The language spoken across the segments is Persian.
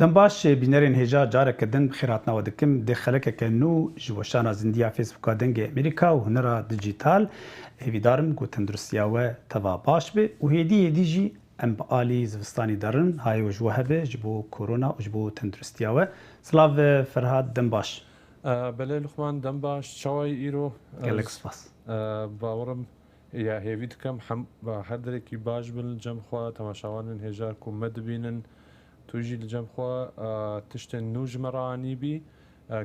دم باش بینرین هجا جارك دن بخيراتنا ودكم دخلك كنو جوشانا زنديا فيسبوك دنگ امريكا وهنرا ديجيتال هيدارم گو تندرستيا و توا باش به وهدي ديجي ام بالي زفستاني درن هاي وجوه به جبو كورونا وجبو تندرستيا و سلاف فرهاد دم باش بله لخمان دم باش شوي ايرو قالك سپاس باورم يا هيفيد كم حم هر دركي باش بالجم خوا تماشاوان هجار كو مدبينن توجي الجم خوا تشتن نوج مراني بي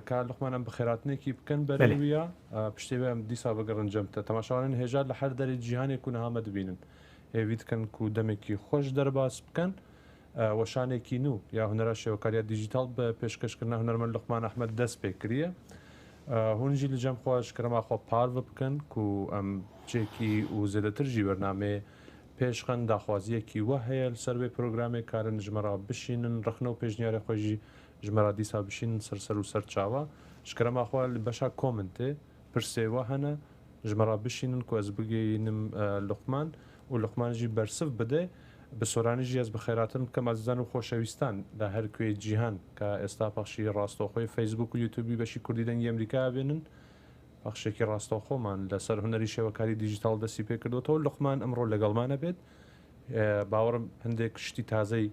كان لخمان ام بخيراتني كي بكن بريويا بشتي ام ديسا بقرن جمت تماشاوان هجار لحر دري جيهان يكون ها مدبينن هيفيد كان كو دمكي خوش درباس بكن وشانێکی نو یا هوەرە شێوەکاریە دیجیتال بە پێشکەشکردن هوەرمەند لوقمان ئەحمەد دەست پێ کردە هونجی لە جەم خۆش کەرەماخۆ پارڤ بکەن و ئەم چێکی و زێدەترژی بەرنامێ پێشخەن داخوازیەکی وە هەیە لەسەر وێ پرۆگرامێک کارن ژمەرا بشینن ڕخنە و پێشنیارە خۆشی ژمەرا دیسا بشین سەر و سەر چاوە شکەرەماخوا بەشا کۆمنتێ پرسێوە هەنە ژمەرا بشینن کو ئەس بگەینم لوقمان و لوقمانژی بەرسف بدێ بسۆرانی ژیاز بەخێراتن بکەم ئازیزان و خۆشەویستان لە هەر کوێ جیهان کە ئێستا پەخشی ڕاستەوخۆی فەیسبوک و یوتیوبی بەشی کوردی دەنگی ئەمریکا بێنن پەخشێکی ڕاستەوخۆمان لەسەر هوەری شێوەکاری دیجیتال دەستی پێ کردوەوە لوقمان ئەمڕۆ لەگەڵمانە بێت باوەڕم هەندێک شتی تازەی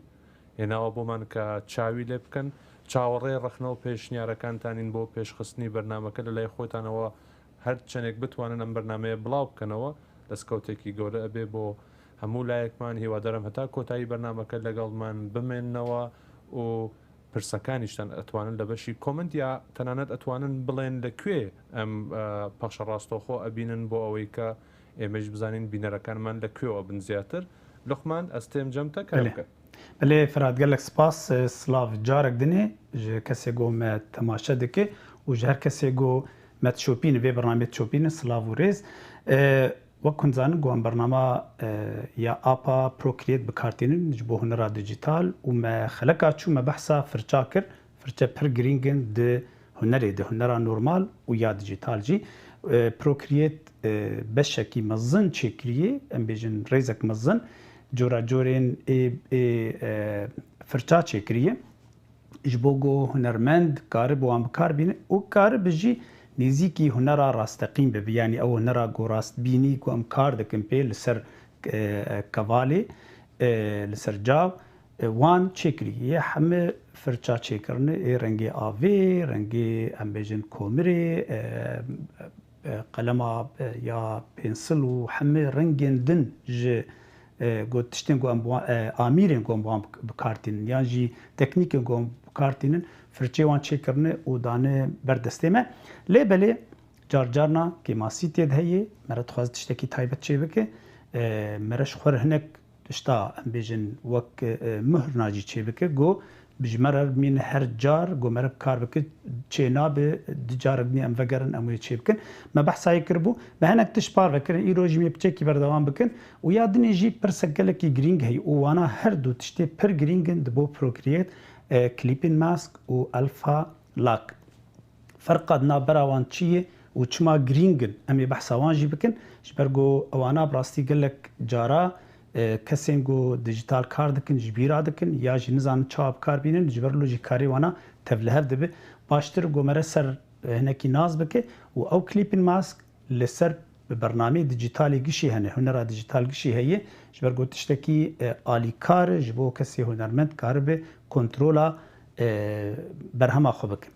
هێناوە بۆمان کە چاوی لێ بکەن چاوەڕێ ڕخنەوە پێشنیارەکانتانین بۆ پێشخستنی بەرنامەکە لە لای خۆتانەوە هەر چەندێک بتوانن ئەم بەرنامەیە بڵاو بکەنەوە دەستکەوتێکی گەورە ئەبێ بۆ هەموو لایەکمان هیوادارم هەتا کۆتایی بەرنامەکە لەگەڵمان بمێننەوە و پرسەکانیشتان ئەتوانن لە بەشی کۆمنت یا تەنانەت ئەتوانن بڵێن لەکوێ ئەم پەخشە ڕاستەوخۆ ئەبینن بۆ ئەوەی کە ئێمەش بزانین بینەرەکانمان لەکوێوە بن زیاتر لوقمان ئەستێم جەمتە کارەکە بلێ فراد gelek spas سلاv carek dinê ji kesê got me temaşe dike û ji her kesê got me tişopîne vê bernamê tişopîne silav û rêz وەک kunzanin got em bernama ya apa Procreate bikartînin ji bo hunera dijîtal û me xeleka çû me behsa firça kir firçe pir girîngin di hunerê di hunera normal û ya dijîtal jî Procreate beşekî mezin çêkiriye em bêjin rêzek mezin cora corên firça çêkiriye ji bo got hunermend karî bo wan bikar bîne û karî bi jî نزیکی هنرا راستقیم به یعنی او هنرا گو راست بینی کو ام کار دکم پی لسر کوالی لسر جاو وان چکری یه همه فرچا چکرنه رنگی آوی رنگی ام بیجن کومری قلم یا پنسل و همه رنگین دن ج گو تشتن گو ام آمیرین گو ام بکارتین یعنی جی تکنیک گو ام بکارتینن فرچه وان چکرنه و دانه بردستیمه لبلی جارجارنا که ماسی تید هیه مرد خواست تشتکی تایبت چه بکه مرش خور هنک تشتا ام بیجن وک مهر ناجی چه بکه گو بجمرر من هر جار گو مرب کار بکه چه نابه جارک نی ام وگرن اموی چه بکن ما بحثایی کربو به هنک تشپار بکن ای روزی می بچه کی بردوام بکن و یادنی جی پر سگله کی گرینگ هی او وانا هر دو تشتی پر گرینگن دبو پروکریت کلیپین ماسک و الفا لاک فرق نابراوان چیه و چما گرینگن امی بحثوان جی بکن جبرگو اوانا براستی گلک جارا کسین گو دیجیتال کار دکن جبیرا دکن یا جی نزان چاب کار بینن جبرلو جی کاری وانا تفلهف دبه باشتر گو مره سر هنکی ناز بکه و او کلیپین ماسک لسر برنامه دیجیتالی گشی هنه هنرا دیجیتال گشی هیه جبرگو تشتکی آلی کار جبو کسی هنرمند کار به کنترولا برهما خو بکن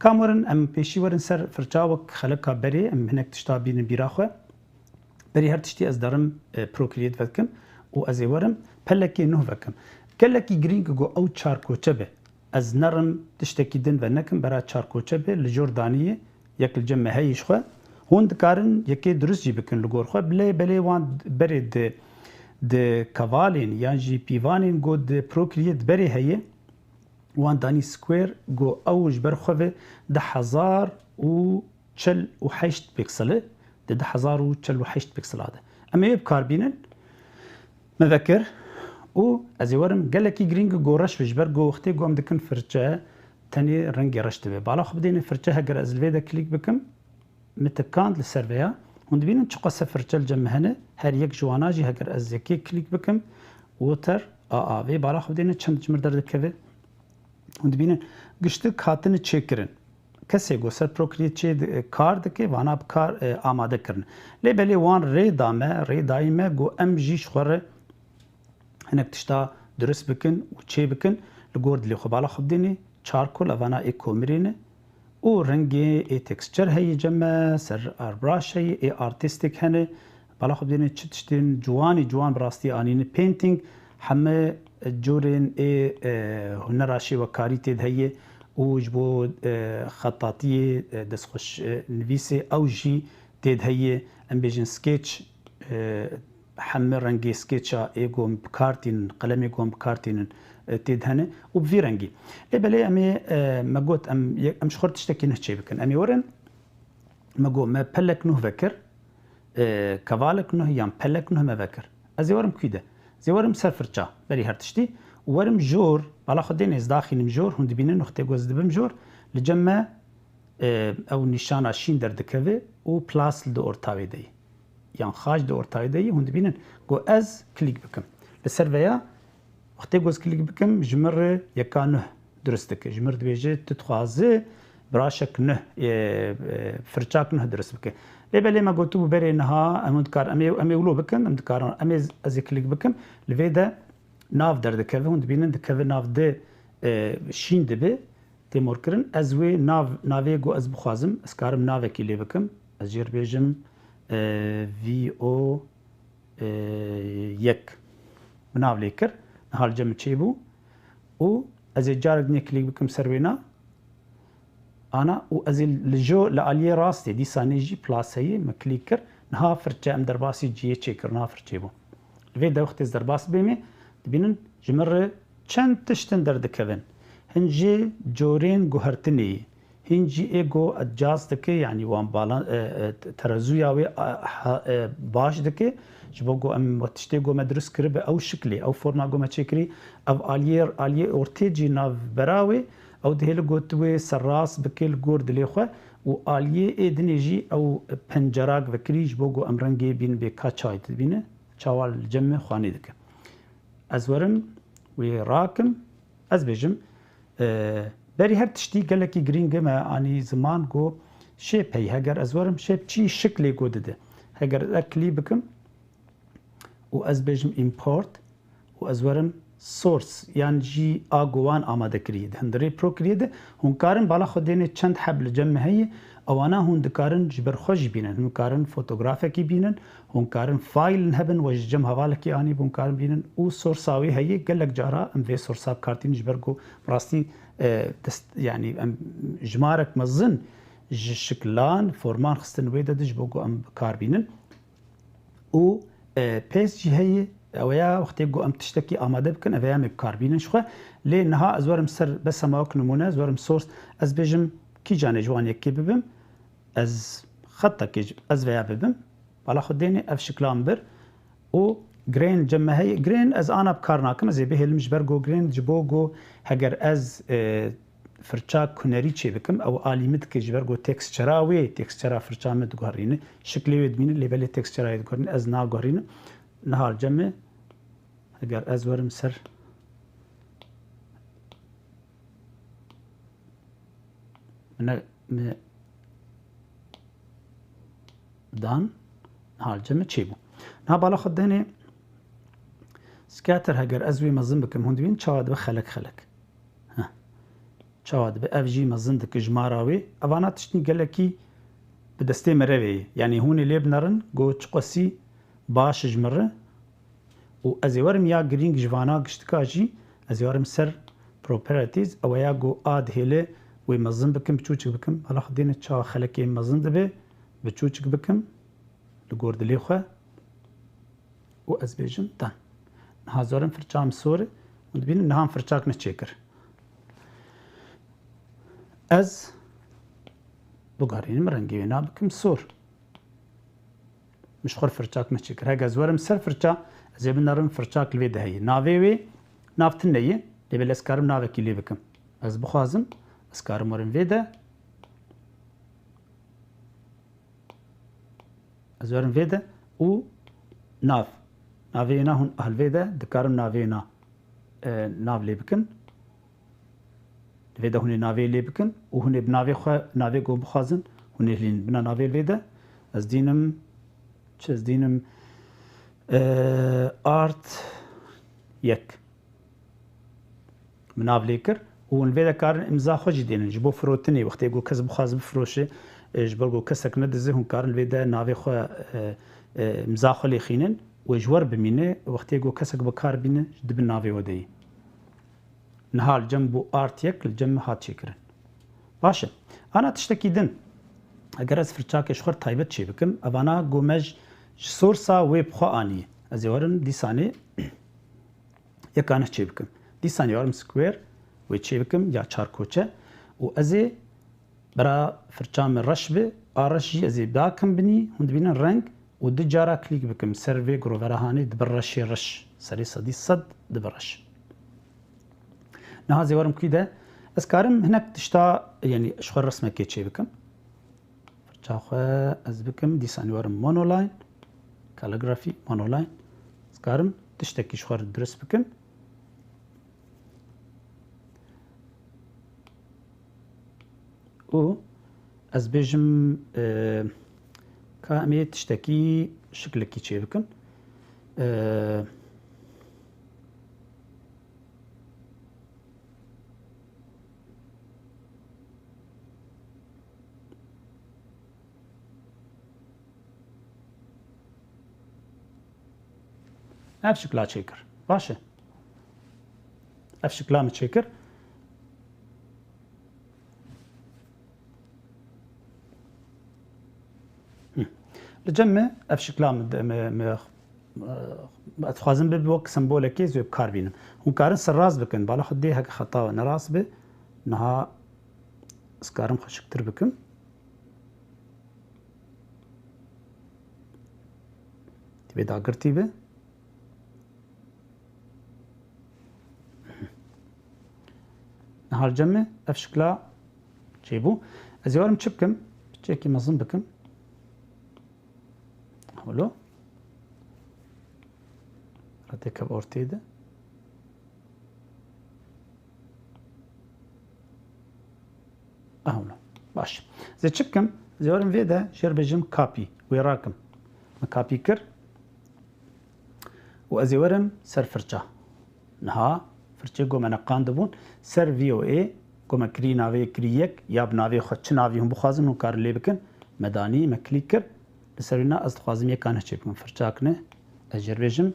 کامورن ام پیشی ورن سر فرچاوک خلقا بری ام هنک تشتا بینن بیراخوه بری هر تشتی از دارم پروکریت وکم و از ورم پلکی نه وکم کلکی گرینگ گو او چارکوچه به از نرم تشتکی دن و نکم برای چارکوچه به لجوردانیه یک الجمع هیش خواه هوند کارن یکی درست جی بکن لگور خواه بلی وان بری ده کوالین یا جی پیوانین گو ده پروکریت بری هیه وان دانی سکویر گو اوج برخوه 1048 بيكسل ده 1048 بيكسل هذا اما يب كاربينن مذكر و ازورم قالكي جرينج جو رش بجبر جو اختي جو عندكن فرچه تاني رنگ رشت به بالا خو بدين فرچه هگر از الفيدا كليك بكم متكاند للسيرفيا وند بينن چقا فرچه الجمهنه هر يك جواناجي هگر از يكي كليك بكم وتر في بالا خو بدين چند جمر در دكه hûn dibînin giştik hatine çêkirin kesê got ser Procreate çê kar dike vana bi kar amade kirin lê belê wan rê da me rê dayî me got em jî ji xwe re hinek tişta durist bikin û çê bikin li gor dilê xwe bala xwe bidînê çarkol evana ê komirê ne û rengê ê texture heye ceme ser airbrush heye ê artistik hene bala xwe bidînê çi tiştên ciwanî ciwan bi rastî anîne painting heme corên ê hunera şêwekarî tê de heye û ji bo xetatiyê destxweş nivîsê ew jî tê de heye em bêjin sketch heme rengê sketcha ê got bikar tînin qelemê got bikar tînin tê de hene û bi vî rengî lê belê em ê me got em ji xwe re tiştekî nûh çê bikin em ê werin me got me pelek nûh vekir kevalek nûh yan pelek nûh me vekir ez ê werim kûî de zê werim ser firça berî her tiştî û werim jor bala xwe dênê ez daxînim jor hûn dibînin wextê ku ez dibim jor li cem me ew nîşana şîn derdikeve û plas li ortavê de yê yan xaç di ortavê de yê hûn dibînin ku ez klîk bikim li ser veya wextê ku ez klîk bikim ji min re yeka nûh durist dike ji min dibêje tu dixwazî braşek nûh firçak nûh durist bike lê belê me gotû bi berê niha em dikar em ê wilo bikin em dikarin em ê ez ê klîk bikim li vê de nav derdikeve hûn dibînin dikeve nav dê şîn dibe tê morkirin ez wê navê ku ez bixwazim ez karim navekî lê bikim ez jê dibêjim VO yek bi nav lê kir niha li cem çêbû û ez ê carek dinê klîk bikim ser wê nav ana û ez ê li aliyê rastê dîsanê jî plas heye me klîk kir niha firçe em derbasî ciyê çêkir niha firçê bû li vê de wextê ez derbas bême dibînin ji min re çend tiştin derdikevin hin jê corên guhertinê hin jî ê got adjust dike yanî wan balan terezûya wê baş dike ji bo got em tiştê got me durist kiribe ew şiklê ew forma got me çêkirî ev aliyê ortê cî navbera wê ew dihê li got wê serrast bike li gor dilê xwe û aliyê ê dinê jî ew pencerak vekirî ji bo got em rengê bînin bê ka çay dibîne çawa li cem me xwanê dike ez werim wê rakim ez bêjim berî her tiştî gelekî girîng me anî ziman got şêp heye heger ez werim şêp çî şiklê got dide heger ez klîk bikim û ez bêjim import û ez werim source yan jî a gowan amade kiriye hindirê Procreate de hûn karin bala xwe dênê çend heb li cem me heye ewana hûn dikarin ji ber xwe jî bînin hûn karin fotografekî bînin hûn karin faylin hebin we ji cem hevalekî anî hûn karin bînin û sorsa wê heye gelek cara em vê sorsa bikartînin ji ber ku rastî yanî em jimarek mezin ji şiklan forman xistin wê de ji bo ku em bikar bînin û pês jî heye ew ya wextê ku em tiştekî amade bikin ev ya em ê bikar bînin ji xwe lê niha ez werim ser besa mawek nimûne ez werim source ez bêjim kîcanê ji wan yekê bibim ez xetekê ez veya bibim bala xwe dênê ev şiklan bir û grain cem me heye grain ez ana bikar nakim ez ê bihêlim ji ber got grain ji bo got heger ez firça kunerî çê bikim ew alî min dike ji ber got textura wê textura firça me diguherîne şiklê wê dibînin lê belê texturayê diguherînin ez naguherînim niha li cem me heger ez werim ser me dan niha li cem me çêbû niha bala xwe dênê scatter heger ez wê mezin bikim hûn dibînin çawa dibe xelek xelek çawa dibe ev jî mezin dike ji mara wê evana tiştî gelekî bi destê me revê ye yanî hûn ê lê binarin got çi qasî baş ji min re û ez ê werim ya girîng ji vana giştika jî ez ê werim ser properties ew ya got a dihêle wê mezin bikim biçûçik bikim bala xwe dênê çawa xelekê mezin dibe biçûçik bikim li gor dilê xwe û ez bêjim dan niha ez werim firçam sor e hûn dibînin niha firçak ne çêkir ez biguherînim rengê wê nabikim sor ji xwe re firçak me çêkir heger ez werim ser firça ez ê binarim firçak li vê de heye navê wê navtin ne ye lê belê ez karim navekî lê bikim ez bixwazim ez karim werim vê de ez werim vê de û navê na hûn ehl vê de dikarim navê na nav lê bikin لێدا هونێ ناوێ لێ بکەن و هونێ بناوێ خۆ ناوێ گۆ بخوازن هونێ لین بنا ناوێ لێدا ئەس دینم چ ئەس دینم ئارت یەک مناو لێ کرد و hûn vê de karin imza xwe jî dênin ji bo firotinê wextê got kes bixwaz bifroşe ji ber got kesek nedize hûn karin vê de navê xwe imza xwe lêxînin û ji wer bimîne wextê got kesek bi kar bîne ji dibin navê we de yê niha li cem bû art yek li cem hat çêkirin baş e ana tiştekî din eger ez firçakê ji xwe taybet çê bikim evana got me ji sorsa wê bixwe anîye ez ê werim dîsanê yekane çê bikim dîsanê werim square wê çê bikim ya çarkoçe û ez ê bera firça min reş be a reş jî ez ê dakim binî hûn dibînin reng û di cara klîk bikim ser vê giroverahanê dibir reşê reş serê sedî sed dibir reş niha zê werim kî de ez karim hinek tişta yanî ji xwe resmekê çê bikim firça xwe ez bikim dîsanê werim monoline calligraphy monoline ez karim tiştekî ji xwe dirist bikim û ez bêjim ka em ê tiştekî şiklekî çê bikin ev şikla çêkir baş e ev şikla min çêkir li cem me ev şikla me dixwazim bibe wek sembolekê zê bi kar bînim hûn karin serraz bikin bala xwe dê heke xeta we nerast be niha ez karim xweşiktir bikim divê dagirtî be niha li cem me ev şikla çêbû ez ê werim çi bikim çekî mezin bikim Holo. Radeka ortaya da. Holo. Baş. Zê çi bikim? Zê werim vê de jêr bêjim copy. Wê rakim. Me copy kir. û ez ê werim ser firça. Niha firçê got me neqandibûn ser VOA got me kirî navê kirî yek ya bi navê xwe çi navî hûn bixwazin hûn karin lê bikin me danî me klîk kir li ser wî ez dixwazim yekane çê bikim firçakine ez jêr bêjim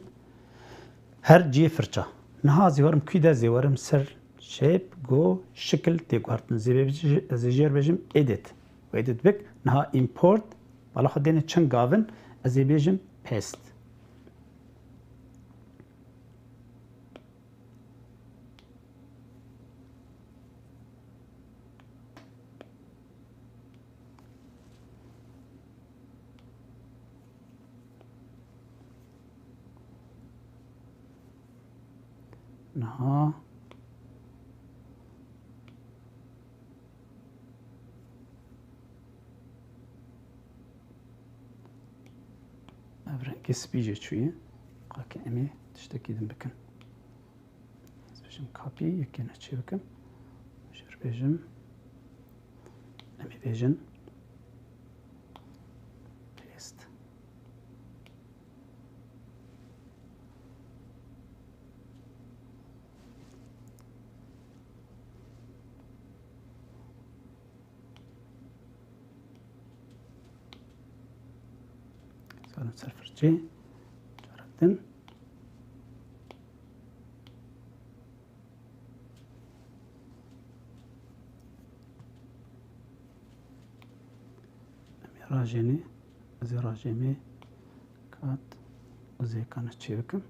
her ciyê firça niha zê werim kî de zê werim ser shape go şikil tê guhartin ez ê jêr bêjim edit û edit bik niha import bala xwe dêne çend gavin ez ê bêjim paste niha ev rengê spî jê çûye qakê em ê tiştekî din bikin ez bêjim copy yekê ne çê bikim jêr bêjim em ê bêjin paste ser firçê carak din em ê rajênê ez ê rajêmê kat û zêkane çê bikim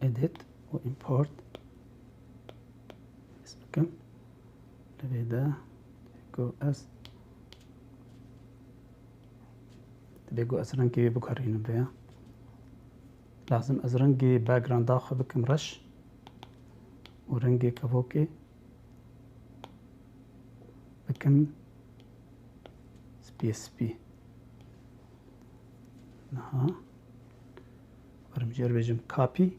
edit û import ez bikim li vê de got ez divê got ez rengê wê biguherînim vêya lazim ez rengê backgrounda xwe bikim reş û ورنجي كفوكي بكم سبي نها ورم جربجم كابي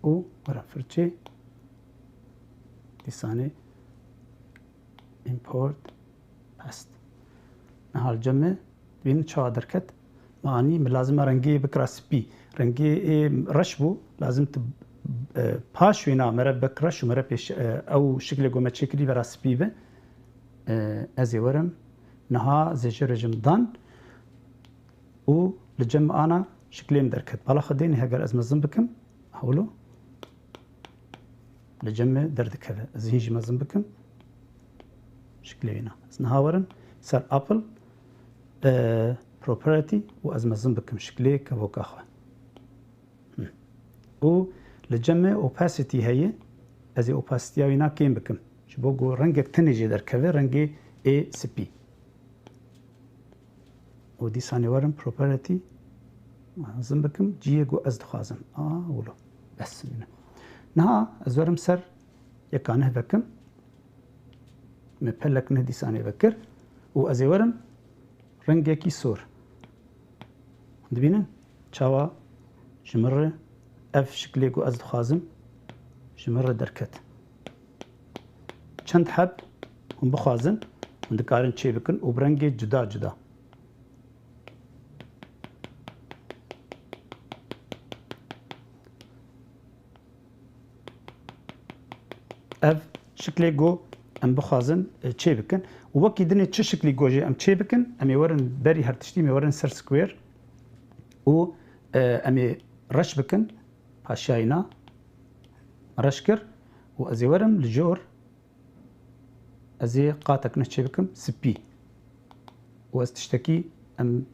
و ورم فرچه ديساني import paste نها الجمع بين چا دركت معني لازم رنگي بكرا سبي رنگي رشبو لازم باش وينا مرة بكرش ومرة بيش او شكل قومة شكلي برا سبي به ازي ورم نها زجر جمدان و لجمع انا شكلين دركت بالا خديني هاجر از مزن بكم هولو لجمع درد كذا از هيجي مزن بكم شكلينا از نها ورم صار ابل property و از مزن بكم شكلي كفوك اخوة و لجمع opacity هي ازي opacity وينا كيم بكم شبوغو رنگك تنجي در كذا رنگي ASP و دي ثاني ورم property مزن بكم جيجو از دخازم ولو بس منه نها از ورم سر يكانه بكم مبلك نه دي ثاني بكر و ازي ورم رنگكي سور دبينن چاوا جمره اف شكلي جو از دخازم جمره دركت چند حب هم بخوازن هم دكارن چه بكن و برنگي جدا جدا اف شكلي جو ام بخوازن چه بكن و وكي دني چه شكلي جوجي ام چه بكن ام يورن بري هر تشتي يورن سر سكوير و ام رش بكن باشاينا رشكر و ازي ورم لجور ازي قاتك نشي بكم سبي و از تشتكي ام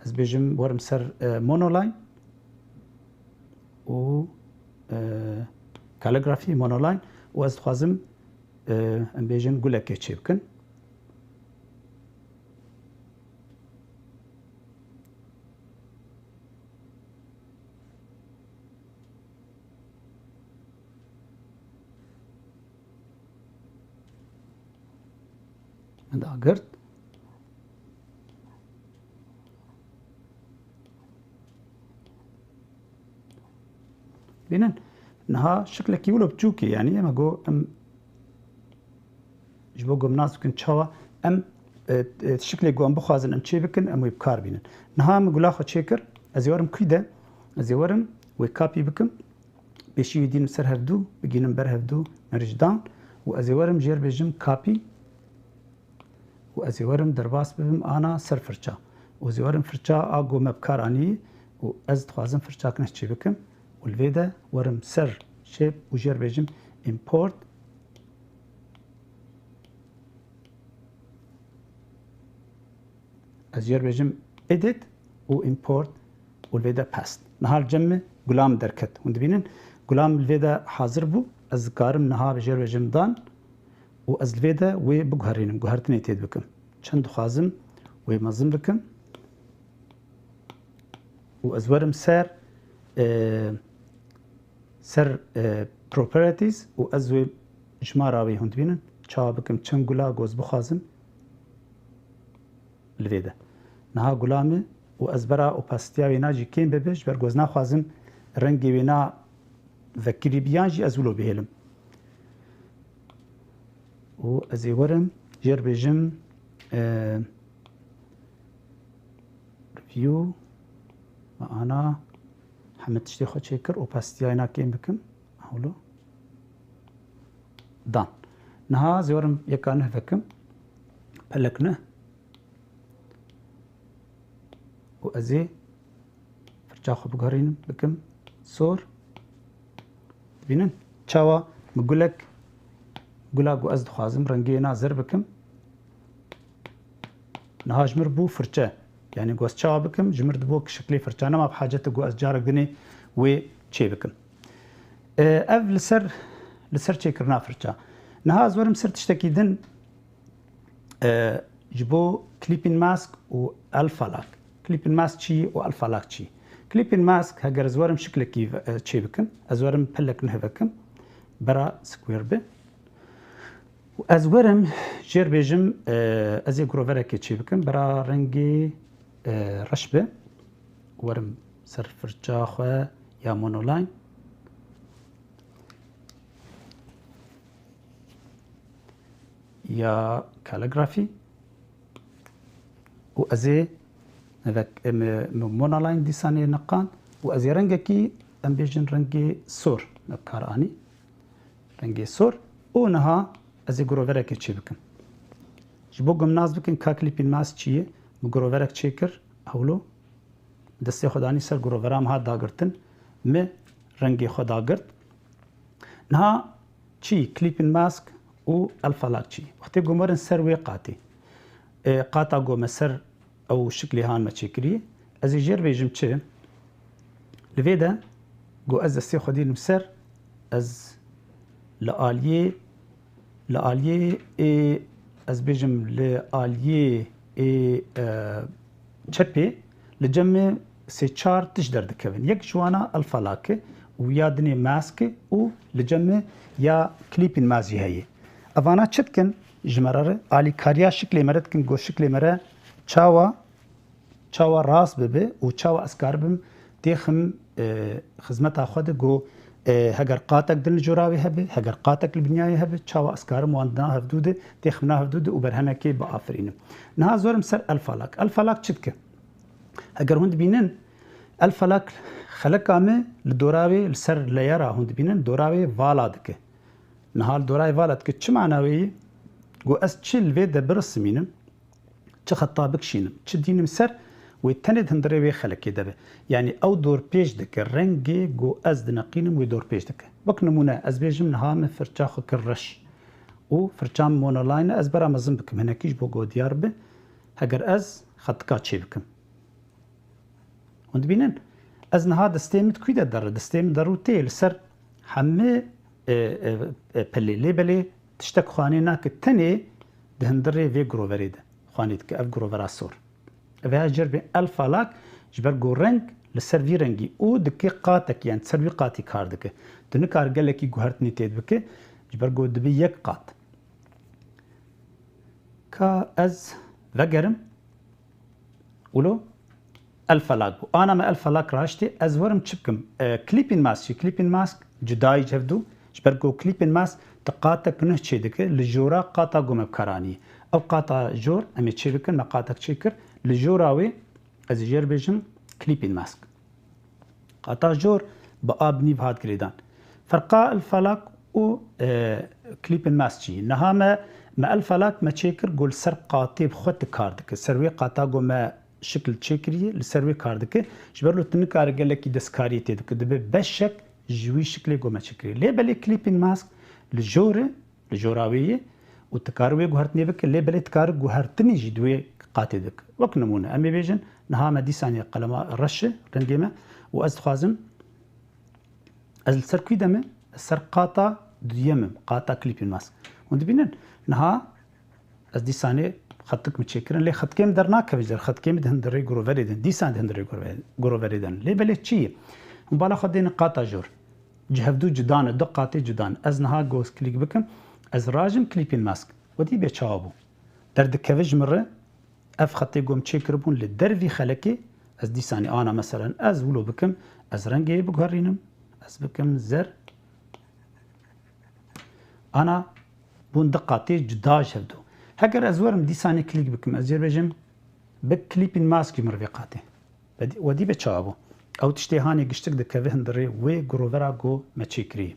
از بيجم ورم سر مونولاين و كاليغرافي مونولاين و از خوازم ام بيجن قولك چه بكن داگرد بينن نها شكل كيولو بتشوكي يعني اما جو ام جبو جو مناس كن تشوا ام شكل جو ام بخازن ام تشي بكن ام يبكار بينن نها مقولا خو تشيكر ازيورم كيده ازيورم وي كابي بكم بيشي يدين سر هفدو بجينم بر هفدو مرجدان وازيورم جير بجم كابي وازيورم درباس بهم انا سر فرچا وازيورم فرچا اگو مبكار اني و از تخازم فرچا كنش چي بكم والفيدا ورم سر شيب وجير بجم import ازير بجم edit و import والفيدا paste نهار جمع غلام دركت وندبينن غلام الفيدا حاضر بو از كارم نها بجير بجم دان و از الفيدا و بگهرينم گهرتني تيد بكم چند خازم و مزم بكم و از ورم سر سر properties و از و جماراوي هندبينن چا بكم چند گلا گوز بخازم الفيدا نها غلامي و از برا opacity وينا جي كيم ببش برگوز نخوازم رنگي وينا ذكري بيانجي ازولو بهلم و ازي ورم جير بجم ريفيو معنا حمد تشتي خو تشيكر opacity وينا كيم بكم هولو دان نها زورم يكانه بكم بلكنه و ازي فرچا خو بگهرين بكم صور بينن چاوا مقولك قلاقو از دخازم رنگي نازر بكم نها جمر بو فرچا يعني قوز چاوا بكم جمر دبو شكلي فرچا نما بحاجته قو از جارك دني و چي بكم اف لسر چي كرنا فرچا نها زورم سر تشتكي دن جبو كليبين ماسك و الفا لاك كليبين ماسك چي و الفا لاك چي كليبين ماسك هاگر زورم شكل كيف چي بكم ازورم پلك نه بكم برا سكوير ب و از ورم جير بيجم ازي جروفرا كي بكم برا رنجي رش ب ورم سر فرجا خو يا مونولاين يا كاليغرافي و ازي هذاك مونولاين ديساني نقان و ازي رنجكي ام بيجن رنجي سور نكاراني رنجي سور و نها ازي جروفرا كي بكم جبوغم ناز بكن كاكليبين ماس چيه مگروورک چیکر اولو دسته خدانی سر گروورام ها داگرتن می رنگی خدا گرت نها چی کلیپین ماسک و الفلاک چی وقتی گمرن سر وی قاتا گوم سر او شکلی هان ما چیکری از جر بیجم چه لویدا گو از دسته خدین سر از لآلیه از بیجم لآلیه چپی لجمع سه چار تش درد کبن یک جوانا الفلاکه و یادنی ماسک و لجمع یا کلیپین مازی هیه اوانا چتکن جمراره آلی کاریا شکلی مرد کن گو شکلی مره چاوا راس ببه و چاوا اسکار بم دیخم خدمت خود گو هگر قاتك دل جراوي هبه هگر قاتك البنياي هبه چاوا اسكار مواندنا هفدوده تخمنا هفدوده وبرهمكي بافرين نها زورم سر الفلاك چتك هگر هند بينن الفلاك خلقامه لدوراوي لسر ليرا هند بينن دوراوي والادك نهال دوراوي والادك چ معناوي گو اس چل و د برسمينم چ خطابك شينم چ دينم سر ويتند هندري وي خلق دبه يعني او دور بيج دك رنگي جو از دنقينم وي دور بيج دك بك نمونه از بيجم نهام فرچاخ كرش و فرچام مونولاين از برا مزم بكم هناكيش بو جو ديار به هگر از خطكا چي بكم وند بينن از نها دستيمت كويدا در دستيم دروتي لسر همه پلي لبلي تشتك خوانينا كتني دهندري في جروفريده خوانيت كاف جروفرا سور و جرب الفلاک جبر گو رنگ لسروی رنگی او دکی قاتک یعنی سروی قاتی کار دکه دنه کار گله کی گوهرت نیتید بکه جبر گو دبی یک قات کا از وگرم ولو الفلاک بو انا ما الفلاک راشتی از ورم چبکم کلیپین ماسک جدای جفدو جبر گو کلیپین ماسک تقاتك نه چه دکه لجورا قاتا گوم بکرانی او قاتا جور امی چه بکن مقاتک چیکر لجوراوي از جير بيجن كليبين ماسك قطع جور بآب نيف هاد كريدان فرقا الفلاك و كليبين ماسكي نها ما الفلاك ما تشيكر قول سر قاطي بخوت كاردك سروي قاطاغو ما شكل تشيكري لسروي كاردك جبر له تنكار قال لك دسكاري تيدك دبي بشك جوي شكلي جو ما تشيكري ليه بالي كليبين ماسك لجوراويه وتكاروي غهرتني بك ليه بالي تكار غهرتني جدوي قاتدك وك نمونه امي بيجن نها ما دي ثانيه قلما الرشه رنجيمه واز خوازم از السركوي دمه السر قاطا ديمم قاطا كليبين ماس وند بينن نها از دي ثانيه خطك متشكرن لي خط كيم درنا كبجر خط كيم دهندري جروفريدن دي ثانيه دهندري جروفريدن لي بلي تشي مبالغ خدين قاطا جور جهبدو جدان دقاتي جدان از نها جوز كليك بكم از راجم كليبين ماسك ودي بيتشابو درد كفج مره اف خطي قوم تشيكر بون للدرفي خلكي از دي ثاني انا مثلا از ولو بكم از رنجي بقهرينم از بكم زر انا بون دقاتي جداش هبدو هكر از ورم دي ثاني كليك بكم از بجم بكليبين ماسكي مرفقاتي ودي بتشابو او تشتي هاني قشتك دكفه هندري وي جروفرا جو ما تشيكري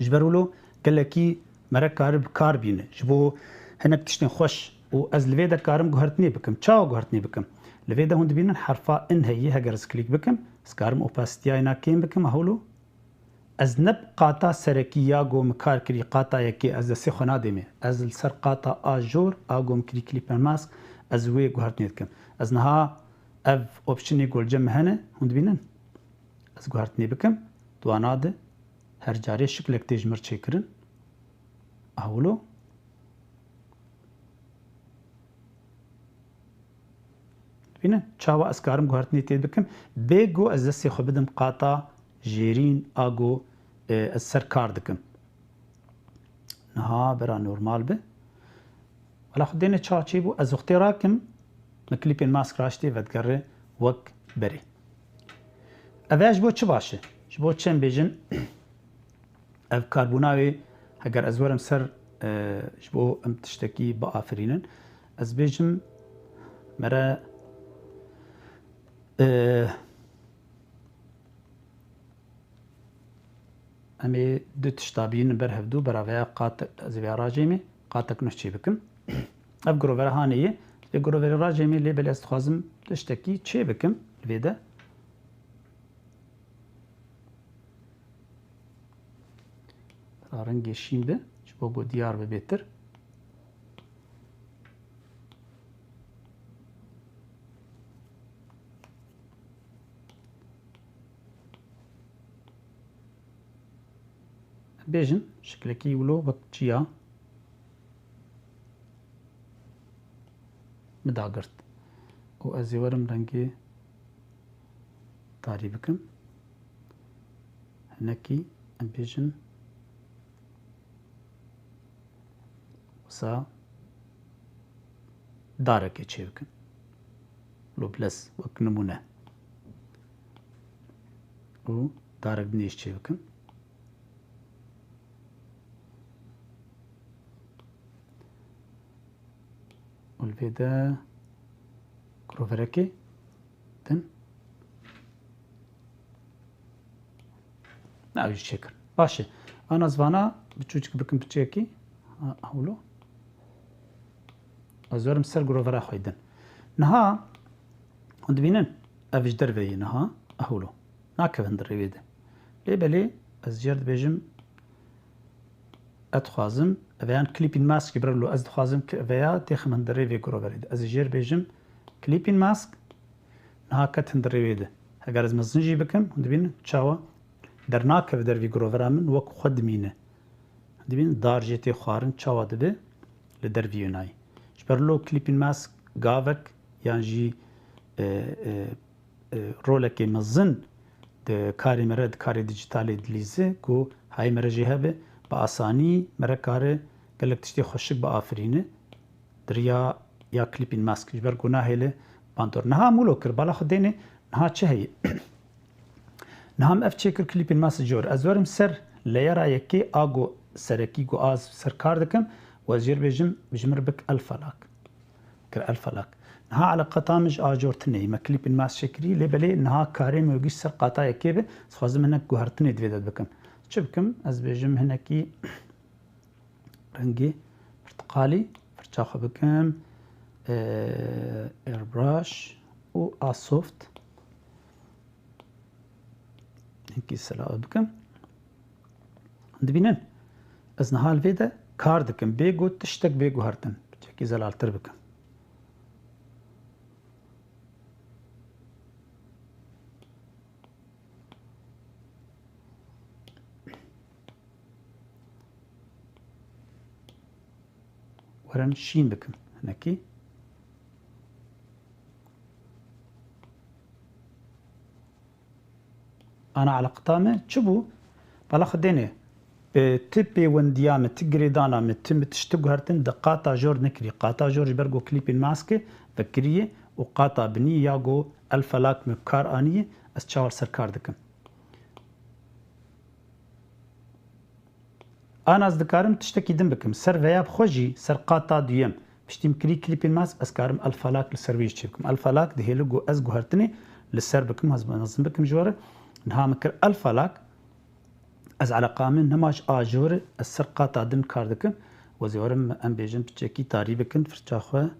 جبرولو قال لكي مركار بكار بينه جبو هناك تشتين خوش و از لويدا كارم گهرتني بكم چاو گهرتني بكم لويدا هند بينن حرفا ان هي هجرز كليك بكم سكارم اوباستيا اينا كيم بكم هولو از نب قاطا سركيا گو مكار كري قاطا يكي از سي خنا ديمه از السر قاطا اجور اگوم كري كليبر ماسك از وي گهرتني بكم از نها اف اوبشني گول جم هنه هند بينن از گهرتني بكم دواناده هر جاري شكلك تجمر چيكرن هولو بینه چاوا اسکارم گوهرتنی تید بکم بگو از دستی خو بدم قاطا جیرین آگو از سر کار دکم نها برا نورمال به ولی خود دینه چاچی بو از وقتی راکم مکلیپین ماسک راشتی ودگره وک بری اوش بو چه باشه بو چند بیجن اف کاربوناوی اگر از ورم سر بو ام تشتکی با آفرینن از بیجم مرا امی دو تشتابین بر هفدو برای قاطع از راجمی قاطع کنش چی بکم اف گروور هانیه لی گروور راجمی لی بلی استخوازم تشتکی چی بکم ویده رنگ شین به چبو گو دیار به بهتر بیجن شکلکی ولو وقت چیا مداگرد و از ورم رنگی تاری بکم هنکی ام بیجن وسا دارك چه بکن لو بلس وک نمونه و دارك بنیش چه بکن والفيدا كروفركي تن ناوي شكر باشه انا زوانا بچوچك بكم بچيكي هولو ازورم سر گروورا خویدن نها هند بینن افش دروی نها اهولو ناکوند رویده لی بلی از جرد بیجم اتخوازم اویان کلیپین ماسک برلو از دخوازم اویا تخمن دروی گروورید از جرد بیجم کلیپین ماسک نها کت هند رویده اگر از مزنجی بکم هند بینن چاوا در ناکو دروی گروورا من وک خود مینه هند بینن دار جیتی خوارن چاوا دبه لدروی نای برلو کلیپین ماسک گاوک یعنی جی رولکی مزن د کاری مرد کاری دیجیتالی دلیزه کو های مرجی هبه با آسانی مرد کار گلک تشتی خوشک با آفرینه دریا یا کلیپین ماسک جبر گناه هیله باندور نها مولو کر بالا خود دینه نها چه هی نها ام اف چکر کلیپین ماسک جور از ورم سر لیرا یکی آگو سرکی گو آز سر کار دکم وزير بجمر بك الفلاك كر الفلاك نها على قطامج اجورتني مكليب الماس شكري لبلي نها كاريم ويجيش سر قطايا كيبه خازم هناك جوهرتني دويدات بكم شبكم از بجم هناكي رنجي برتقالي فرشاخه بكم ايربراش و اسوفت هنكي سلا بكم دبينن از نها الفيدا کار دکم بیگو تشتک بیگو هرتن چکی زلالتر بکم ورن شین بکم هنکی انا على قطامه چبو بالا خدينه تبي ونديام تجريدانا متم تشتغل هرتن دقاطع جور نكري قاطع جور برجو كليبين ماسكه فكريه وقاطع بني ياغو الفلاك مكار انيه استشاور سركار دكم انا از دكارم تشتكي دم بكم سر وياب خوجي سر قاطع ديم بشتيم كري كليبين ماس اسكارم الفلاك لسرويش تشبكم الفلاك دهيلو از جوهرتني للسر بكم هز منظم بكم جوره نها مكر الفلاك از علاقه من نماش آجور السرقات عدن کار دکم و زیارم ام بیجن بچکی تاری بکن فرچاخوه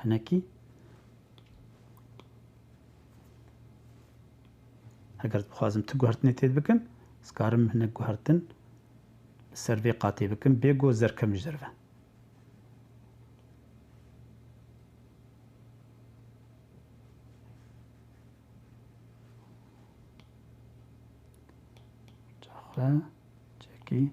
هنکی اگر بخوازم تگوهرتنی تید بکن سکارم هنک گوهرتن سروی قاطی بکن بیگو زرکم جرفه چکی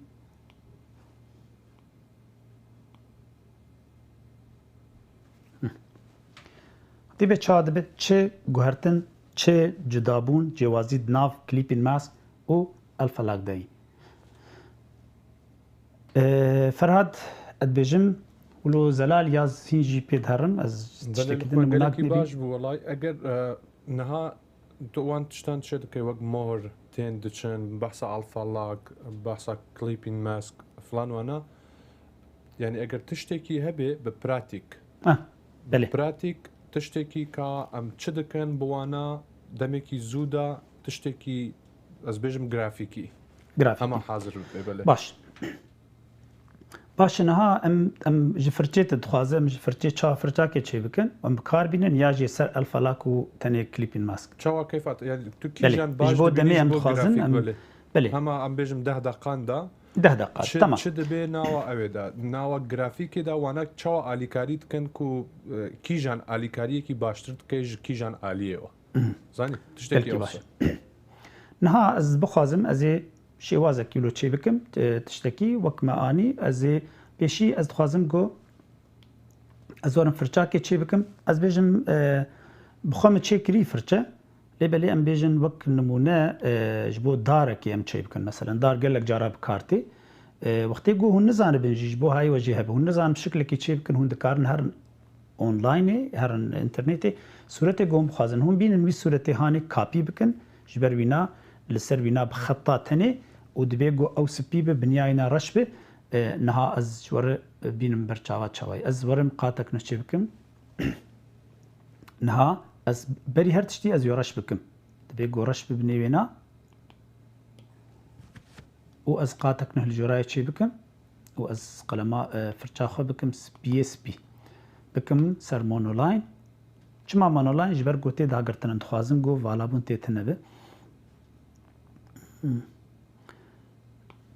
دی به چاده به چه گوهرتن چه جدابون جوازی ناف کلیپین ماسک او الفلاک دایی فرهاد ادبيجم ولو زلال ياز هينجي بيدهرم از تشتكي دنا مناك نبي باش والله اگر نها توان تشتان شدكي وق مور تين دشن بحث الفا لاك بحث كليبين ماسك فلان وانا يعني اگر تشتكي هبه ببراتيك بله براتيك تشتكي كا ام تشدكن بوانا دمكي زودا تشتكي از بيجم جرافيكي اما حاضر بله باش نها ام جفرتي تدخوازه ام جفرتي تشا فرتا كي بكن ام كاربين ياجي سر الفلاكو تاني كليبين ماسك تشوا كيف يعني تكي جان باش جبو دمي ام دخوازن بله اما ام بيجم 10 دقائق دا 10 دقائق تمام شد بي ناوا اويدا ناوا جرافيكي دا وانا تشوا اليكاريت كن كو كي جان اليكاري كي باشتر كي جان اليو زاني تشتكي اوسا نها از بخوازم از شوازه كيلو تشي بكم تشتكي وك ما اني از بيشي از خوازم جو از ورم فرچا كي تشي بكم از بيجم بخوم تشي كري فرچا لبلي ام بيجن وك نمونه جبو دار كي ام تشي بكم مثلا دار قال لك جرب كارتي وقتي جو هن نزان بنجي جبو هاي وجهه هن نزان بشكل كي تشي بكم هن دكارن هر اونلاين هر انترنت صورته قوم خوازن هم بين وي صورته هاني كابي بكن جبر وينا لسر وينا بخطاتني ودبيجو او سبيبه بنياينا رشبه نها از جور بينم برچاوا چاوي از ورم قاتك نشي بكم نها از بري هر تشتي از يورش بكم دبيجو رشبه بنيوينا و از قاتك نه الجراي تشي بكم و از قلما فرچاخو بكم بي اس بي بكم سر مونولاين چما مونولاين جبر گوتي داگرتن دخوازن گو والابون تيتنبه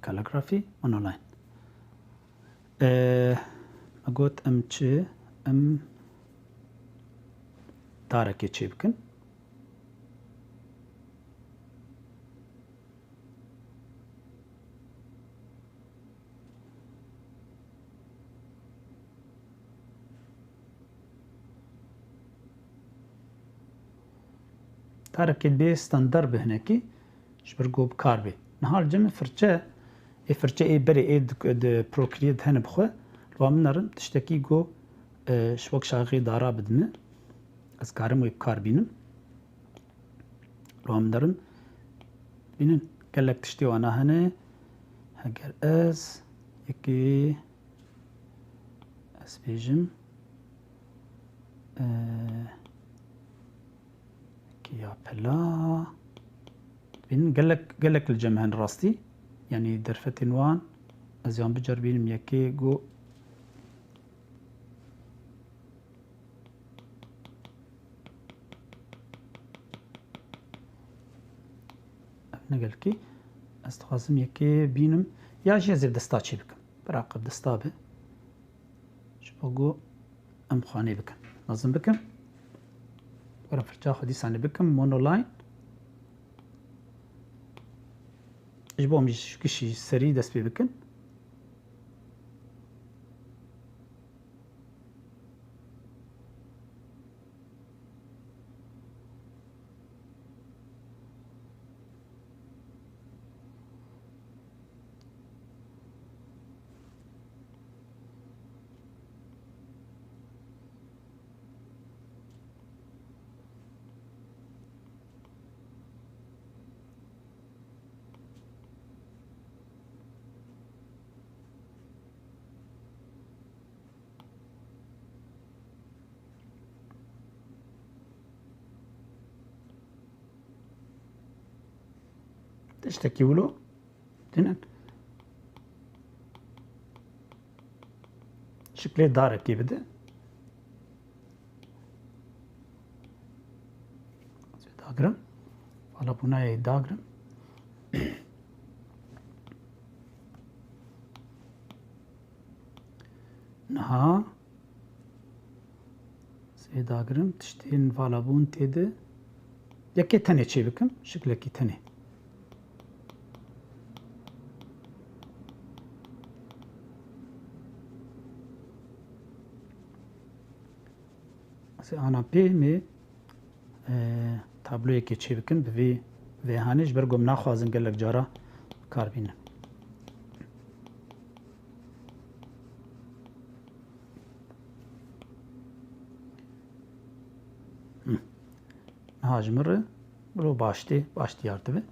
calligraphy online اقول ام تشي ام دارك تشي بكن دارك بي ستاندر بهناكي شبرقو بكاربي نهار جمع فرچه فرچه بري د بروكريد هنا بخو لو منرم تشتكي جو شوك شاغي دارا بدمه از كارم وي بكاربينم لو منرم بينن قال لك تشتي وانا هنا هاجر از يكي اسبيجم كيا بلا بين قال لك الجمع راستي يعني درفتين وان ازيان بجربين يكي جو نقلكي استخازم يكي بينم يا جي زير دستا تشي بكم براقب دستا به شبقو ام خاني بكم نظم بكم ورا فرجا خدي ساني بكم مونولاين اجبو مش كشي سري دست بي بكن تشتكي له تنن شكله دارك كي بده داغرم ولا بناي داغرم نها سي داغرم تشتين فالابون تيده يكي تاني چي بكم شكله كي تاني انا بي مي تابلوی که چی بکن به وی هانش برگم نخوازن گلک جارا کار بینه هاجمر برو باشتي ياردبه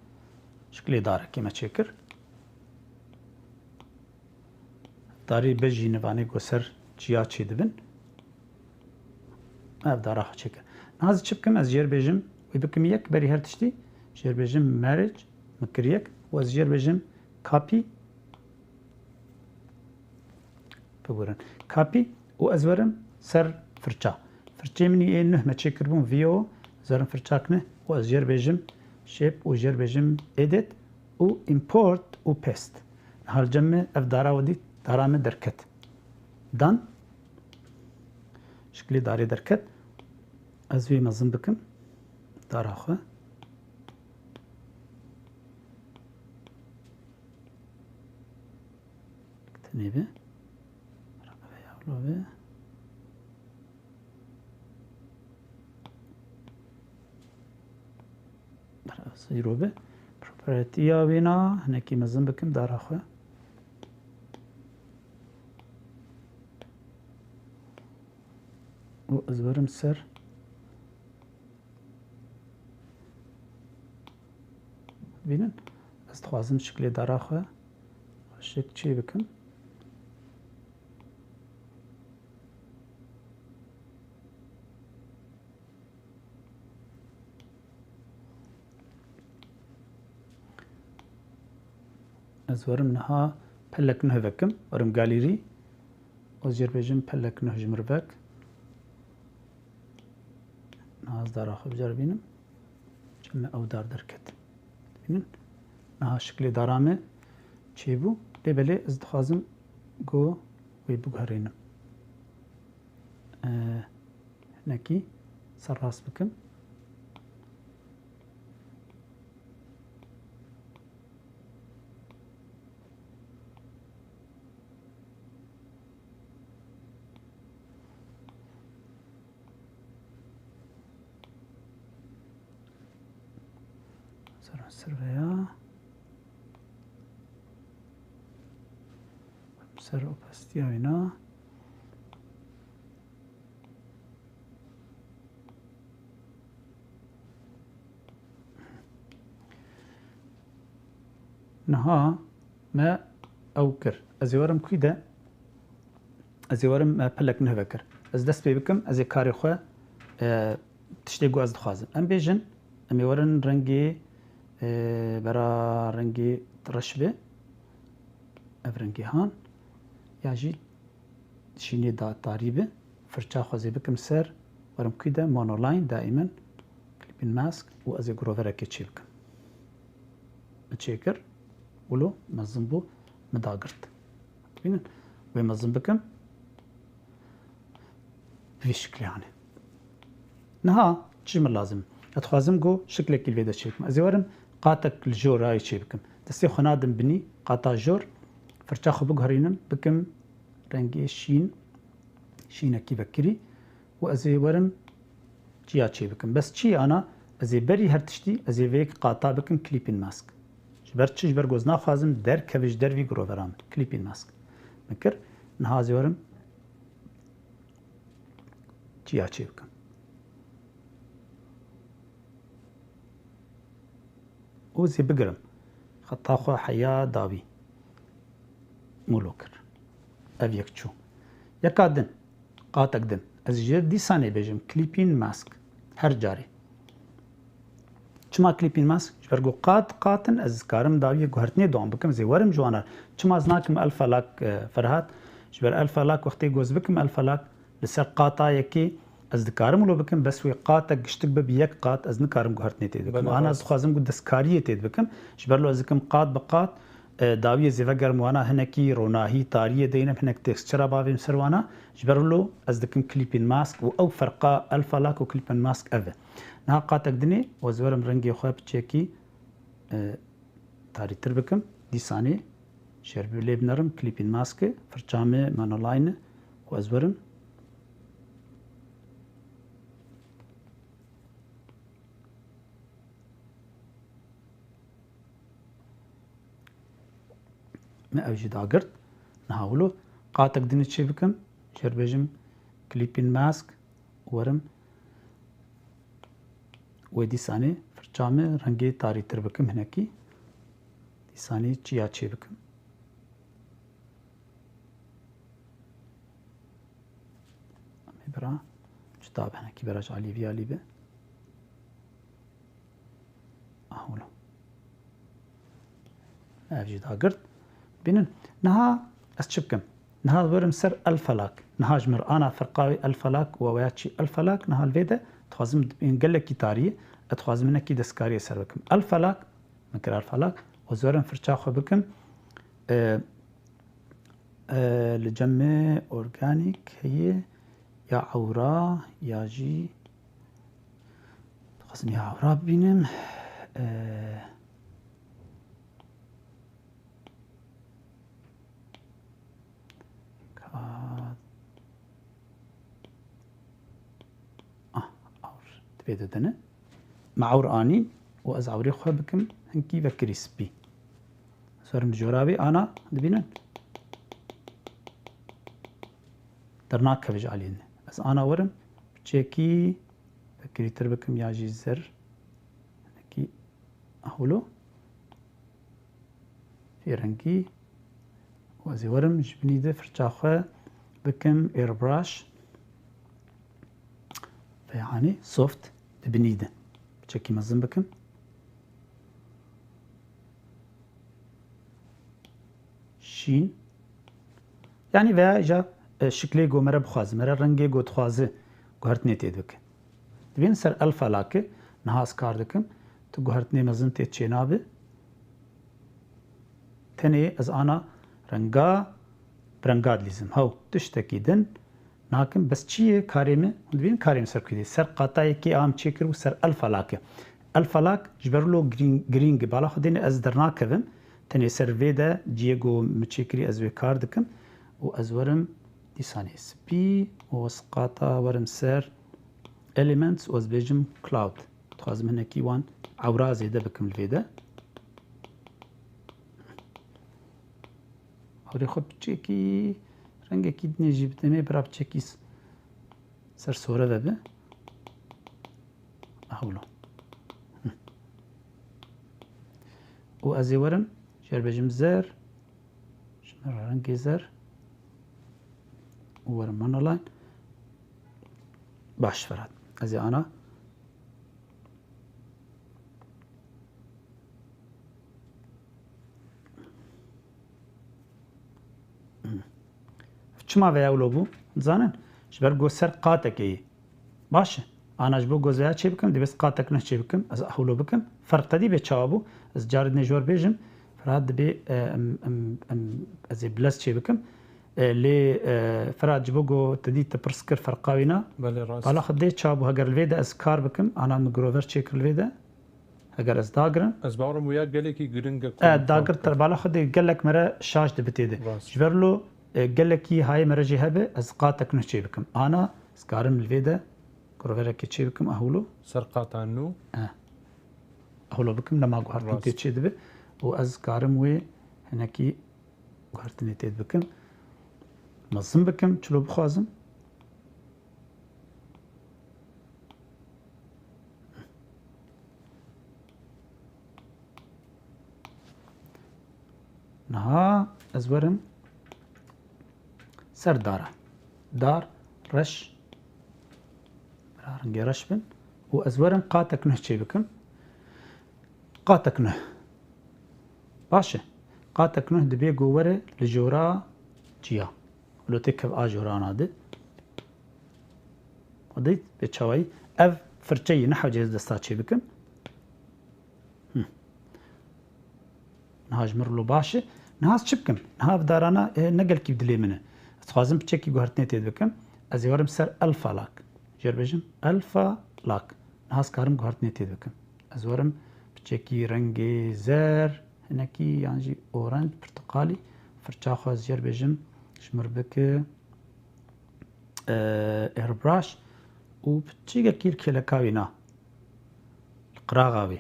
شكلي داره كما تشكر داري بجي نفاني قسر جيا چي دبن اف داره خو چكر نهاز چبكم از جير بجم ويبكم يك بري هر تشتي جير بجم مارج مكريك واز جير بجم كابي بقولن كابي وازورم سر فرچه مني ايه نه ما چكر بون فيو زرم فرچاكنه واز جير بجم شيب وجير بجم edit و import و paste هر جمع اف دارا ودي دارامه دركت دان شكلي داري دركت ازوي مزن بكم دارا خو تنيبه رقبه يعلوه زيرو به property يا بينا هناكي مزن بكم دارا خو و ازورم سر بینن از خوازم شکلی دارا خو شک چی بکم از ورم نها پلک نه بکم ورم گالری وزیر بجم پلک نه جمر بک ناز دارا خو بجار بینم چم او دار درکت بینن نها شکلی دارامه چی بو لبلی از دخوازم گو وی بگهرینم نکی سر راست بکم سر سر opacity اینا نها ما اوكر ازورم كده ازورم پلک نه بکر از دست بکم از کاری خو تشتیگو از دخوازم ام بیجن امی ورن رنگی برا رنگی رشبه افرنگی هان یا جی شینی دا تاریبه فرچا خوازی بکم سر ورم کیده مونولاین دائما کلیپین ماسک و از گروورا که چی بکم چیکر ولو مزن بو مداگرت بینن و مزن بکم في شكل يعني نها چی من لازم اتخوازم گو شكل كل فيدا شيكم ازورم قاتك الجور راي شيبكم دستي خنادم بني قاتا جور فرچا خو بگهرينم بكم رنگي شين كي بكري و ازورم چيا شيبكم بس چي انا ازي بري هر تشتي ازي ويك قاتا بكم كليبين ماسك جبر چش بر گوزنا خوازم در كوج در وي گروورام كليبين ماسك مكر نها ازورم چيا شيبكم وزي بقرم خطا خو حيا داوي مولوكر افيك تشو يكادن قاتك دن از جير دي ساني بيجم كليبين ماسك هر جاري چما كليبين ماسك جبرگو قاتن از كارم داوي گهرتني دوام بكم زي ورم جوانا چما زناكم الفلاك فرهات جبر الفلاك وقتي گوز بكم الفلاك لسر قاطا يكي از دكارم ولو بكم بس وي قاتا گشتك بيك قات از نكارم گهرتني تيد بكم انا از خوازم قد دسكاريه تيد بكم جبرلو ازكم قات بقات داويه زيفگر موانا هنكي روناهي تاريه دينم هنك تكستشرا بافيم سروانا جبرلو از دكم كليبين ماسك و او فرقا الفلاك و كليبين ماسك اف نها قاتك دني وزورم رنگي خو بچيكي تاري تر بكم دي ثاني شربلي بنرم كليبين ماسك فرچامه مانولاين و ازورم ما اوجي داقرت نحاولو قاتك دني تشي بكم شربجم كليبين ماسك ورم و دیسانی فرچامه رنگی تاری تر بکم هنکی دیسانی چیا چی بکم برا كتاب هناكي براج علي فيالي به اهولو افجي داقرت بينن نها اسشبكم نها ورم سر الفلاك نها جمر انا فرقاوي الفلاك ووياتشي الفلاك نها الفيدا تخازم ينقل لك تاري اتخازم منك دسكاري سر بكم الفلاك مكر الفلاك وزورم فرشاخو بكم لجمع اورجانيك هي يا عورا يا جي خصني يا عورا بينم عور تبيدو دنا مع عور اني واز عوري خو بكم هنكي بكريسبي صار مجورابي انا دبينن درناك كفج علينا بس انا ورم تشيكي فكري تربكم ياجي الزر هنكي اهولو في رنكي وازي ورم جبني ده فرشاخه بكم ايربراش يعني سوفت تبني ده تشيكي مزن بكم شين يعني ويا جا شكلي جو مرة بخواز مرة رنگي جو تخوازه گوهرتني تيد بك دبين سر الفا لاكه نهاس كار دكم تو گوهرتني مزن تيد چينابه تني از انا رنگا برنگاد لازم هاو تشتكي دن ناكم بس چيه كاريمه دبين كاريم سر كدي سر قطاي كي ام چيكر و سر الفا لاكه الفا لاك جبرلو گرينگ بالا خدين از درناكم تني سر فيدا جيگو مچيكري از كار دكم و از ورم ديساني سبي وسقاطا ورم سر elements was بيجم cloud تخازم هنا كي وان عورا زيدا بكم الفيدا عوري خب بچيكي رنگه كي دني جيبتمي برا بچيكي سر سورة ببه اهولو و ازي ورم شير بيجم زر شمر رنگي زر ورم مانولاين باش فراد ازي انا چما ويا ولوبو زانن جبر گو سر قاتكي باشه انا جبو گوزيا چي بكم دي بس قاتك نه چي بكم از احولو بكم فرق تدي به چابو از جارد نجور بيجم فراد بي از بلس چي بكم لي فراد جبو گو تدي تبرسكر فرقاوينا بالا خدي چابو هگر الفيدا از كار بكم انا مگروفر چيكر الفيدا هگر از داگرن از باورم ويا گلكي گرنگ داگر تر بالا خدي گلك مره شاش دبتيده جبرلو قالكي هاي مرجي هبه از قاتك نشي بكم انا سكارم الفيدا كروفيرا كي بكم اهولو سرقات عنو اهولو بكم لما قهرتني تشي دبه واز كارم وي هناكي قهرتني تيد بكم مزم بكم چلو بخوازم نها از ورم سر داره دار رش رنگی رش بن و از ورم قاتك نه چی بکم قاتك نه باشه قاتك نه دبی گووره لجورا چیا لو تکب آجورا ناده وديت بتشوي اف فرچي نحو جهاز دستا چی بکم نهاج مرلو باشه نهاز چی بکم نها بدارانا نقل کی بدلی منه تخوازم بچيكي گوهرتني تيد بكم از يورم سر الفا لاك جير بيجم الفا لاك نهاز كارم گوهرتني تيد بكم از ورم بچيكي رنگي زر هناكي يعني اورنج برتقالي فرچاخو از جير بيجم شمر بك ايربراش و بچيكي كير كيلكاوينا القراغاوي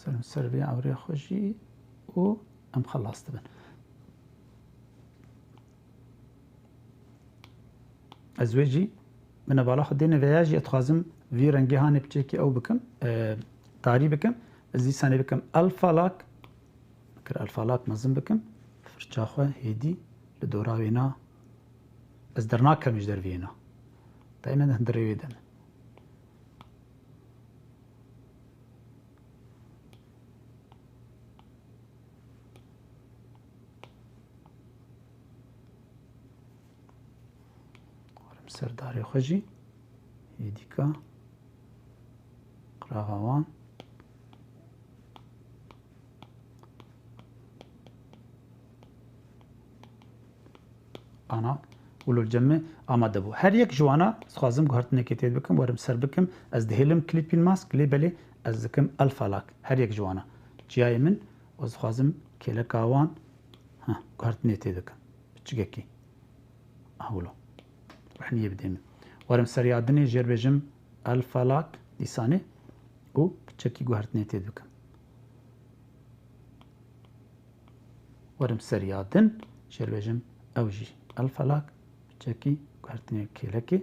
مثلا سربي عوري خوشي و ام خلصت بن ازوجي من بالا خدينا فياجي اتخازم في رنجي هاني بتشيكي او بكم تاري بكم ازي سنه بكم الفالاك بكر الفالاك مزم بكم فرشاخه هيدي لدورا وينا از درنا كمش در فينا دائما هندري ويدن سرداري خوجي يديكا قراغوان انا ولو الجمع آماده بو هر یک جوانا سخوازم گهارتنه که تید بکم ورم سر بکم از دهیلم کلیپین ماسک لی بلی از دکم الفالاک هر یک جوانا جیای من و سخوازم کلک آوان گهارتنه تید بکم بچگه کی اهولو وحني يبدين ورم سريادني جير بجم الفالاك لساني و بتشكي جوهرتني تدكم ورم سريادن جير بجم اوجي الفالاك بتشكي جوهرتني كيلكي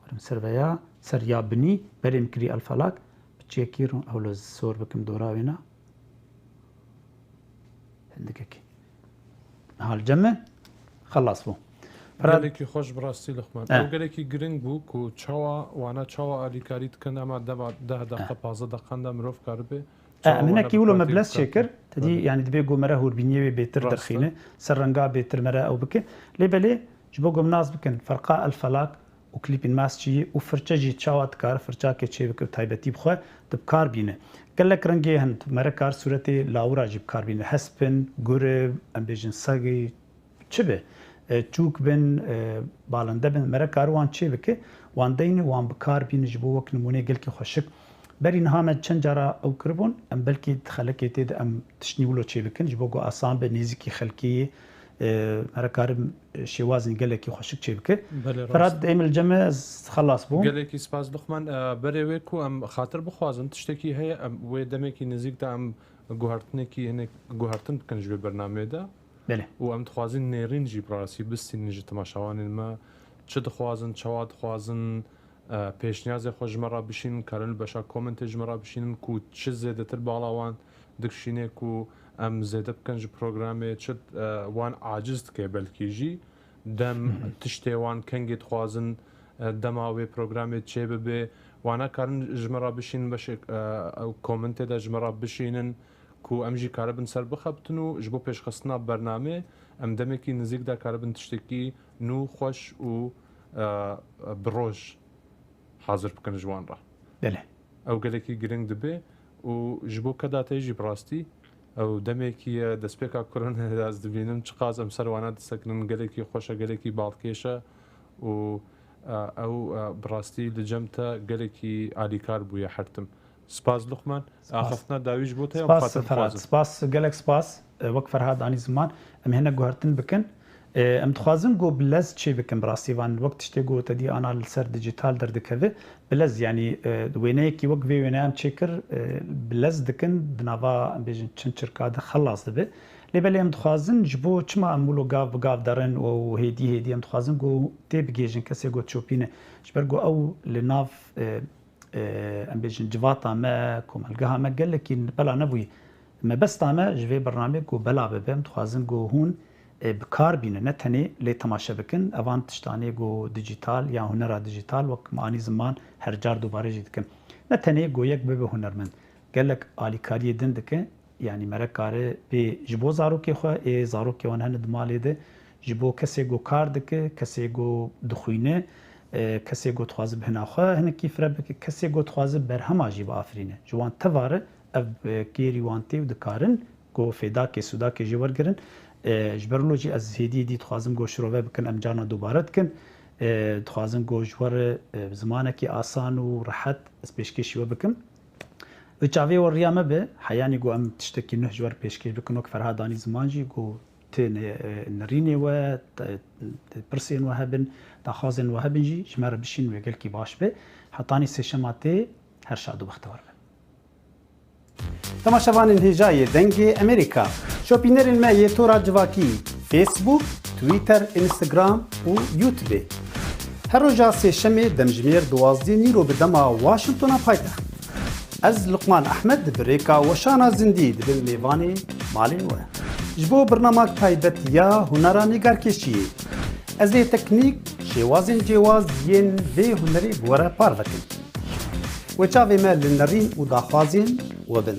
ورم سربيا سريابني بريم كري الفالاك بتشكي رو اولو زور بكم دوراوينا عندك هالجمع خلص بو قالك خوش براستي لخمان او قالك جرينج بوك و تشوا وانا تشوا اليكاري تكن اما ده دقه 15 دقه مروف كاربي منك يقولوا مبلس شكر تدي يعني دبي جو مره هوربينيه بيتر درخينه سرنقا بيتر مره او بك لي بلي جبوغم ناس بكن فرقاء الفلاك وكليبين ماسشي وفرچجي تشاوات كار فرچا كي چي بك تايبتي بخو دبكار بينه قال لك رنجي هند مركار صورتي لاورا جيب كاربين حسبن غورب امبيجن ساغي چبه چوك بن بالنده بن مركار وان چي بك وان دين وان بكار بين جبو وك نمونه قال كي خوشك برين هامد چند جارا او كربون ام بلكي تخلكي تيد ام تشنيولو چي بكن جبو اسان بنيزكي خلكي مركار شوازن قال لك خوشك چي بك فراد ايم الجمع خلاص بو قال لك سباز لخمان بريويكو ام خاطر بخوازن تشتكي هي ام ويدمكي نزيك دا ام گوهرتنكي هنك گوهرتن بكن جبي برنامج دا بله و ام تخوازن نيرين جي براسي بس نجي تماشاوان ما چه دخوازن چواد خوازن پیشنیاز خوش مرا بشین کارن باشا کومنتج مرا بشین کو چه زیاده تر بالاوان دکشینه کو ام زیاده بکنج پروگرامه چه وان عاجز که بلکی جی دم تشتی وان کنگید خوازن دم آوی پروگرامه چه ببه وانا کارن جمرا بشین باشه کومنت دا جمرا بشینن کو ام جی کاربن سر بخبتنو جبو پیش خستنا برنامه ام دمکی نزیک دا کاربن تشتکی نو خوش و بروج حاضر بكن جوان را بله او قالكي جرينج دبي و جبو كدا تيجي براستي او دميكي دسبيكا كورونا از دبينم تشقاز امسر وانا دسكنن قالكي خوشا قالكي بالكيشا و او براستي لجمتا قالكي علي كاربو يا حرتم سباز لقمان اخفنا داويج بوتها سباس فراد سباس قالك سباس وقفر هذا اني زمان ام هنا جوهرتن بكن ام تخوازن جو بلز چی بکن براستی وان وقت تشتی گو تدی آنا لسر دیجیتال در دکوه بلز يعني وينه کی وقت وی وينه ام چکر بلز دکن دنوا بیجن چند شرکات خلاص دبه لبلی ام تخوازن جبو چما امولو گاف دارن و هدی ام تخوازن گو تی بگیجن کسی گو چوپینه جبر گو او لناف ام بیجن جواتا ما کوملگها ما قال لك بلا نبوي ما بس تاما جوي برنامج گو بلا ببم تخوازن گو هون بکار بینه نه تنی لی تماشا بکن اوان تشتانی گو دیجیتال یا هنر دیجیتال وقت معانی زمان هر جار دوباره جید کن نه تنی گو یک به هنرمند گلک آلی کاری دن دکه یعنی مرا کاره به جبو زارو که خو ای زارو که ونه دمالی ده جبو کسی گو کار دکه کسی گو دخوینه کسی گو تخواز بهنا خو هن کیف رب کسی گو تخواز برهم اجیب آفرینه جوان تواره اف کیری وانتی و دکارن گو فدا که سودا که جوار گرن جبرلوجي از هدي دي تخوازم گو شروع بكن ام جانا دوباره كن تخوازم گو جوار زمانك آسان و راحت از پیشکش و بكم وچاوي وريامه به حياني گو ام تشتكي نه جوار پیشکش بكن وك فرهاداني زمانجي گو نرینه و پرسین و هبن داخوازن و هبن جی جمره بشین و گل کی باش به حتانی سشماته هر شادو بختار بن. تماشاوان هجای دنگ امریکا شوپینر الماء تورا جواکی فیسبوک تویتر انستغرام و یوتیوب هر روز سشمه دمجمیر 12 نیرو به دما واشنطن پایتخت از لقمان احمد بریکا وشانا زندی دبن میوانی مالین و جبو برنامه تایبت یا هنرا نگارکشی از تکنیک شوازن جواز ین به هنری بورا پاروکن و چاوی مال لنرین و داخوازین و بن